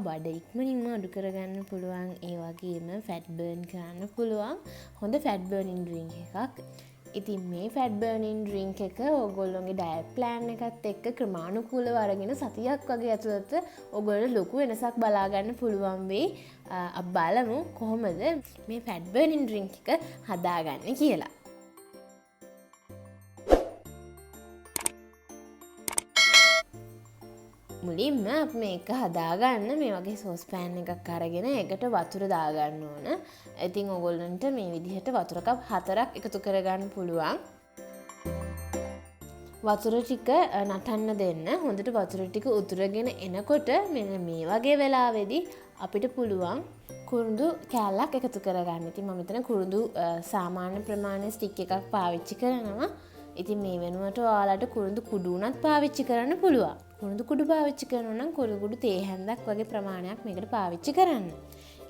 බඩ ඉක්මනින්ම අඩු කරගන්න පුළුවන්. ඒ වගේම ෆැට් බර්න් කරන්න පුළුවන් හොඳ ෆැට් බර්නින් ඩ්‍රින්ක් එකක්. ඉතින් මේ ෆැට් බර්නින් ඩ්‍රින්ක් එක ඕගොල්ලොන්ගේ ඩයට් ප්ලෑන් එකත් එක්ක ක්‍රමානුකූලව අරගෙන සතියක් වගේ ඇතුළත ඕගොල්ලෝ ලොකු වෙනසක් බලා ගන්න පුළුවන් වෙයි. අපි බලමු කොහොමද මේ ෆැට් බර්නින් ඩ්‍රින්ක් එක හදාගන්නේ කියලා. මුලින්ම අපි මේක හදාගන්න මේ වගේ සෝස් පෑන් එකක් අරගෙන ඒකට වතුර දාගන්න ඕන. ඉතින් ඔයගොල්ලන්ට මේ විදිහට වතුර කප් 4ක් එකතු කරගන්න පුළුවන්. වතුර ටික නටන්න දෙන්න. හොඳට වතුර ටික උතුරගෙන එනකොට මෙන්න මේ වගේ වෙලාවෙදී අපිට පුළුවන් කුරුඳු කෑල්ලක් එකතු කරගන්න. ඉතින් මම මෙතන කුරුඳු සාමාන්‍ය ප්‍රමාණයේ ස්ටික් එකක් පාවිච්චි කරනවා. ඉතින් මේ වෙනුවට ඔයාලට කුරුඳු කුඩු උනත් පාවිච්චි කරන්න පුළුවන්. කුරුඳු කුඩු පාවිච්චි කරනවා නම් කුරුඳු කුඩු තේ හැන්දක් වගේ ප්‍රමාණයක් මේකට පාවිච්චි කරන්න.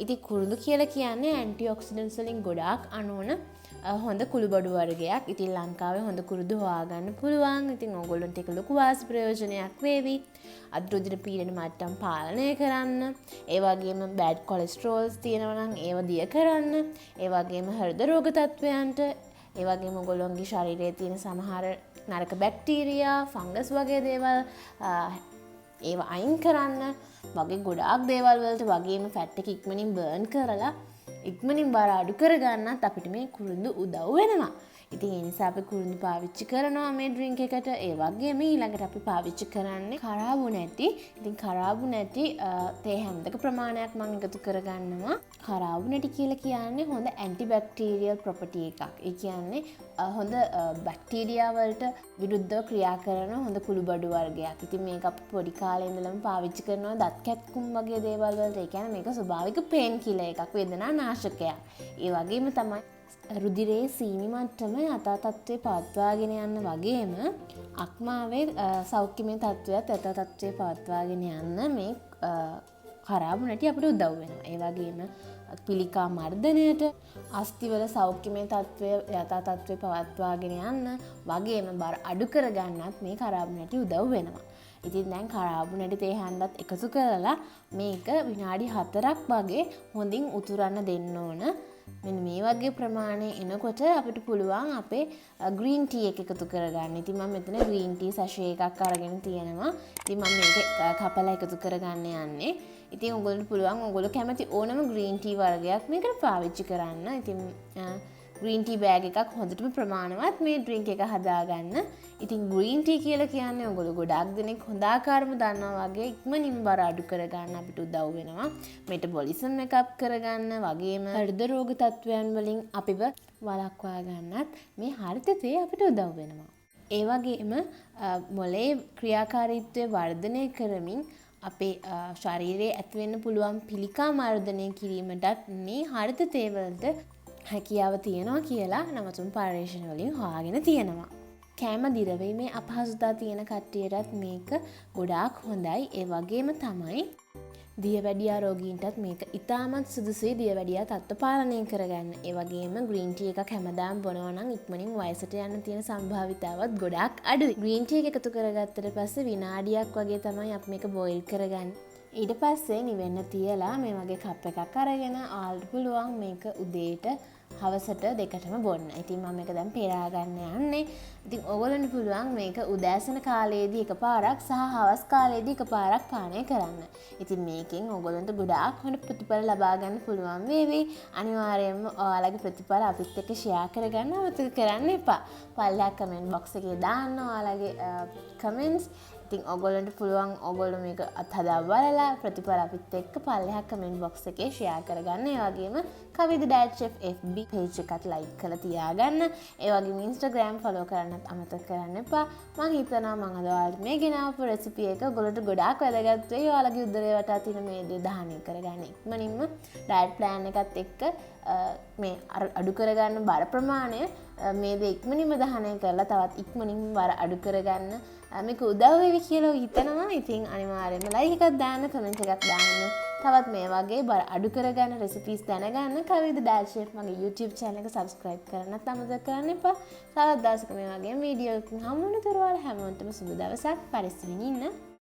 ඉතින් කුරුඳු කියලා කියන්නේ ඇන්ටිඔක්සිඩන්ට්ස් වලින් ගොඩාක් අනෝන හොඳ කුළුබඩු වර්ගයක්. ඉතින් ලංකාවේ හොඳ කුරුඳු හොයාගන්න පුළුවන්. ඉතින් ඕගොල්ලන්ට ඒක ලොකු වාසි ප්‍රයෝජනයක් වේවි. අද්රුදින පීඩන මට්ටම් පාලනය කරන්න. ඒ වගේම බෑඩ් කොලෙස්ටරෝල්ස් තියෙනවා නම් ඒව දිය කරන්න. ඒ වගේම හෘද රෝග තත්ත්වයන්ට ඒ වගේම ඔයගොල්ලොන්ගේ ශරීරයේ තියෙන සමහර නරක බැක්ටීරියා, ෆංගස් වගේ දේවල් ඒව අයින් කරන්න වගේ ගොඩාක් දේවල් වලට වගේම ෆැට් එක ඉක්මනින් බර්න් කරලා ඉක්මනින් බර අඩු කරගන්නත් අපිට මේ කුරුඳු උදව් වෙනවා. ඉතින් ඒ නිසා අපි කුරුඳු පාවිච්චි කරනවා මේ ඩ්‍රින්ක් එකට. ඒ වගේම ඊළඟට අපි පාවිච්චි කරන්නේ කරාබු නැති. ඉතින් කරාබු නැති තේ හැන්දක ප්‍රමාණයක් මම එකතු කරගන්නවා. කරාබු නැති කියලා කියන්නේ හොඳ ඇන්ටිබැක්ටීරියල් ප්‍රොපර්ටි එකක්. ඒ කියන්නේ හොඳ බැක්ටීරියා වලට විරුද්ධව ක්‍රියා කරන හොඳ කුළුබඩු වර්ගයක්. ඉතින් මේක අපි පොඩි කාලේ ඉඳලම පාවිච්චි කරනවා දත් කැක්කුම් වගේ දේවල් වලට. ඒ කියන්නේ මේක ස්වභාවික පේන් කිලර් එකක්, වේදනා නාශකයක්. ඒ වගේම තමයි රුධිරයේ සීනි මට්ටම යථා තත්ත්වයේ පවත්වාගෙන යන්න වගේම අක්මාවේ සෞඛ්‍යමය තත්ත්වයත් යථා තත්ත්වයේ පවත්වාගෙන යන්න මේ කරාබු නැටි අපිට උදව් වෙනවා. ඒ වගේම පිළිකා මර්ධනයට, අස්ථිවල සෞඛ්‍යමය තත්ත්වය යථා තත්ත්වයේ පවත්වාගෙන යන්න වගේම බර අඩු කරගන්නත් මේ කරාබු නැටි උදව් වෙනවා. ඉතින් දැන් කරාබු නැටි තේ හැන්දත් එකතු කරලා මේක විනාඩි 4ක් වගේ හොඳින් උතුරන්න දෙන්න ඕන. මෙන්න මේ වගේ ප්‍රමාණය එනකොට අපිට පුළුවන් අපේ ග්‍රීන් ටී එක එකතු කරගන්න. ඉතින් මම මෙතන ග්‍රීන් ටී සැෂේ එකක් අරගෙන තියෙනවා. ඉතින් මම මේක කපලා එකතු කරගන්න යන්නේ. ඉතින් ඔයගොල්ලන්ට පුළුවන් ඔයගොල්ලෝ කැමති ඕනම ග්‍රීන් ටී වර්ගයක් මේකට පාවිච්චි කරන්න. ඉතින් ග්‍රීන් ටී බෑග් එකක් හොඳටම ප්‍රමාණවත් මේ ඩ්‍රින්ක් එක හදාගන්න. ඉතින් ග්‍රීන් ටී කියලා කියන්නේ ඔයගොල්ලෝ ගොඩාක් දෙනෙක් හොඳ ආකාරම දන්නවා වගේ ඉක්මනින් බර අඩු කරගන්න අපිට උදව් වෙනවා. මෙටබොලිසම් එක අප් කරගන්න වගේම හෘද රෝග තත්ත්වයන් වලින් අපිව වළක්වා ගන්නත් මේ හරිත තේ අපිට උදව් වෙනවා. ඒ වගේම මොළයේ ක්‍රියාකාරීත්වය වර්ධනය කරමින් අපේ ශරීරයේ ඇතිවෙන්න පුළුවන් පිළිකා මර්ධනය කිරීමටත් මේ හරිත තේ වලට හැකියාව තියෙනවා කියලා නවතුම් පර්යේෂණ වලින් හොයාගෙන තියෙනවා. කෑම දිරවීමේ අපහසුතා තියෙන කට්ටියටත් මේක ගොඩාක් හොඳයි. ඒ වගේම තමයි දියවැඩියා රෝගීන්ටත් මේක ඉතාමත් සුදුසුයි දියවැඩියා තත්ත්ව පාලනය කරගන්න. ඒ වගේම ග්‍රීන් ටී එකක් හැමදාම බොනවා නම් ඉක්මනින් වයසට යන්න තියෙන සම්භාවිතාවත් ගොඩාක් අඩුයි. ග්‍රීන් ටී එක එකතු කරගත්තට පස්සේ විනාඩියක් වගේ තමයි අපි මේක බොයිල් කරගන්නේ. ඊට පස්සේ නිවෙන්න තියලා මේ වගේ කප් එකක් අරගෙන ආල්ට පුළුවන් මේක උදේට හවසට දෙකටම බොන්න. ඉතින් මම මේක දැන් පෙරා ගන්න යන්නේ. ඉතින් ඔයගොල්ලන්ට පුළුවන් මේක උදෑසන කාලයේදී එකපාරක් සහ හවස් කාලයේදී එකපාරක් පානය කරන්න. ඉතින් මේකෙන් ඔයගොල්ලන්ට ගොඩාක් හොඳ ප්‍රතිඵල ලබා ගන්න පුළුවන් වේවි. අනිවාර්යයෙන්ම ඔයාලගේ ප්‍රතිඵල අපිත් එක්ක ෂෙයා කරගන්න අමතක කරන්න එපා. පල්ලෙහා කමෙන්ට් බොක්ස් එකේ දාන්න ඔයාලගේ කමෙන්ට්ස්. ඉතින් ඔයගොල්ලන්ට පුළුවන් ඔයගොල්ලෝ මේක අත්හදා බලලා ප්‍රතිඵල අපිත් එක්ක පල්ලෙහා කමෙන්ට් බොක්ස් එකේ ෂෙයා කරගන්න. ඒ වගේම කවිද ඩයට් ෂෙෆ් FB page එකත් ලයික් කරලා තියාගන්න. ඒ වගේම Instagram follow කරන්නත් අමතක කරන්න එපා. මම හිතනවා මම අද ඔයාලට මේ ගෙනාවු රෙසිපි එක ඔයගොල්ලන්ට ගොඩාක් වැදගත් වෙයි. ඔයාලගේ උදරය වටා තියෙන මේ දේ දහනය කරගන්න. ඉක්මනින්ම ඩයට් ප්ලෑන් එකත් එක්ක මේ අඩු කරගන්න බර ප්‍රමාණය මේ දේ ඉක්මනින්ම දහනය කරලා තවත් ඉක්මනින්ම බර අඩු කරගන්න මේක උදව් වෙවි කියලා හිතනවා. ඉතින් අනිවාර්යයෙන්ම ලයික් එකක් දාන්න, කමෙන්ට් එකක් දාන්න. තවත් මේ වගේ බර අඩු කරගන්න රෙසිපීස් දැනගන්න කවිද ඩයට් ෂෙෆ් මගේ YouTube channel එක subscribe කරන්නත් අමතක කරන්න එපා. තවත් දවසක මේ වගේ වීඩියෝ එකකින් හමු වෙනතුරු ඔයාලා හැමෝටම සුබ දවසක්. පරිස්සමින් ඉන්න.